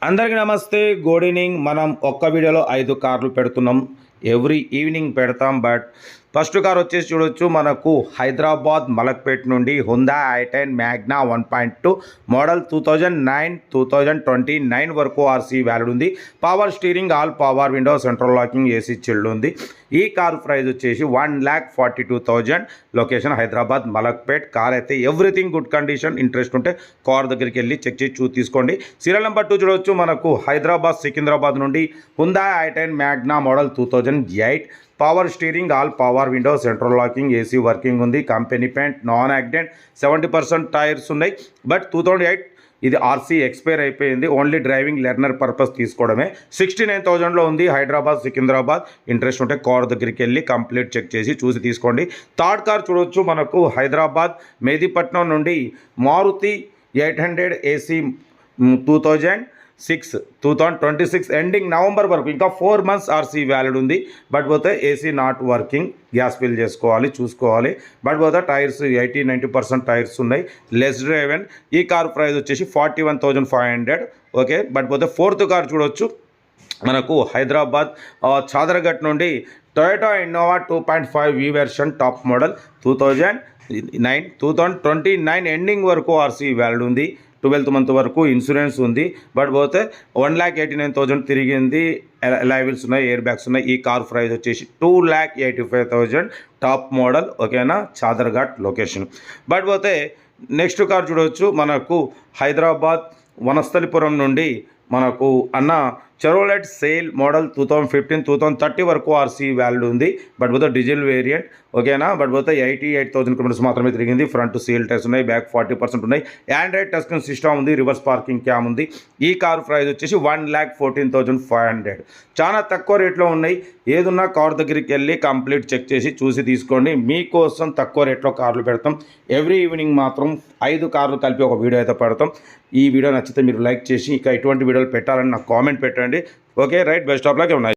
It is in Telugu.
అందరికీ నమస్తే, గుడ్ ఈవినింగ్. మనం ఒక్క వీడియోలో 5 కార్లు పెడుతున్నాం. ఎవ్రీ ఈవినింగ్ పెడతాం. బట్ ఫస్ట్ కార్ వచ్చేసి చూడొచ్చు, మనకు హైదరాబాద్ మలక్పేట్ నుండి హుందా i10 మ్యాగ్నా 1.2 మోడల్ 2009 వరకు ఆర్సీ వ్యాలిడ్ ఉంది. Power steering, all power window, central locking, AC chilled ఉంది. ఈ కార్ ప్రైస్ వచ్చేసి 1,42,000. లొకేషన్ హైదరాబాద్ మలక్పేట్. కార్ అయితే ఎవ్రీథింగ్ గుడ్ కండిషన్. ఇంట్రెస్ట్ ఉంటే కార్ దగ్గరికి వెళ్ళి చెక్ చేసి తీసుకోండి. సీరియల్ నెంబర్ 2 చూడవచ్చు, మనకు హైదరాబాద్ సికింద్రాబాద్ నుండి Hyundai i10 Magna model 2008 power steering, all power window, central locking, AC working ఉంది. Company paint, non accident, 70% tyres ఉన్నాయి. బట్ 2008 ఇది ఆర్సీ ఎక్స్పైర్ అయిపోయింది. ఓన్లీ డ్రైవింగ్ లెర్నర్ పర్పస్ తీసుకోవడమే. 69,000లో ఉంది. హైదరాబాద్ సికింద్రాబాద్. ఇంట్రెస్ట్ ఉంటే కార్ దగ్గరికి వెళ్ళి కంప్లీట్ చెక్ చేసి చూసి తీసుకోండి. థర్డ్ కార్ చూడవచ్చు, మనకు హైదరాబాద్ మెహదీపట్నం నుండి మారుతి 800 ఏసీ 2026 ఎండింగ్ నవంబర్ వరకు ఇంకా 4 months ఆర్సీ వ్యాలిడ్ ఉంది. బట్ పోతే AC not working. Gas fill చేసుకోవాలి, చూసుకోవాలి. బట్ పోతే టైర్స్ 80-90% టైర్స్ ఉన్నాయి. Less driven. ఈ కార్ ప్రైస్ వచ్చేసి 41,500. ఓకే. బట్ పోతే ఫోర్త్ కార్ చూడవచ్చు, మనకు హైదరాబాద్ చాదరఘట్ నుండి Toyota Innova 2.5 V version top model 2029 ending వరకు ఆర్సీ వ్యాలిడ్ ఉంది. 12th month వరకు ఇన్సూరెన్స్ ఉంది. బట్ పోతే 1,89,000 తిరిగింది. లైవిల్స్ ఉన్నాయి, ఎయిర్ బ్యాగ్స్ ఉన్నాయి. ఈ కార్ ప్రైస్ వచ్చేసి 2,85,000 టాప్ మోడల్. ఓకేనా, చాదర్ఘాట్ లొకేషన్. బట్ పోతే నెక్స్ట్ కార్ చూడవచ్చు, మనకు హైదరాబాద్ వనస్థలిపురం నుండి మనకు చెరోలెట్ సేల్ మోడల్ 2015-2030 వరకు ఆర్సీ వ్యాలిడ్ ఉంది. బట్ పోతే డీజిల్ వేరియంట్. ఓకేనా. బట్ పోతే 88,000 కిలోమీటర్స్ మాత్రమే తిరిగింది. ఫ్రంట్ సీల్ టైర్స్ ఉన్నాయి, బ్యాక్ 40% ఉన్నాయి. ఆండ్రాయిడ్ టచ్ స్క్రీన్ సిస్టమ్ ఉంది, రివర్స్ పార్కింగ్ క్యామ్ ఉంది. ఈ కార్ ప్రైస్ వచ్చేసి 1,14,500. చాలా తక్కువ రేట్లో ఉన్నాయి. ఏదున్నా కార్ దగ్గరికి వెళ్ళి కంప్లీట్ చెక్ చేసి చూసి తీసుకోండి. మీకోసం తక్కువ రేట్లో కార్లు పెడతాం. ఎవ్రీ ఈవినింగ్ మాత్రం 5 కార్లు కలిపి ఒక వీడియో అయితే పెడతాం. ఈ వీడియో నచ్చితే మీరు లైక్ చేసి ఇంకా ఎటువంటి వీడియోలు పెట్టాలని నాకు కామెంట్ పెట్టండి. Okay right, best of luck. ఉన్నాయి.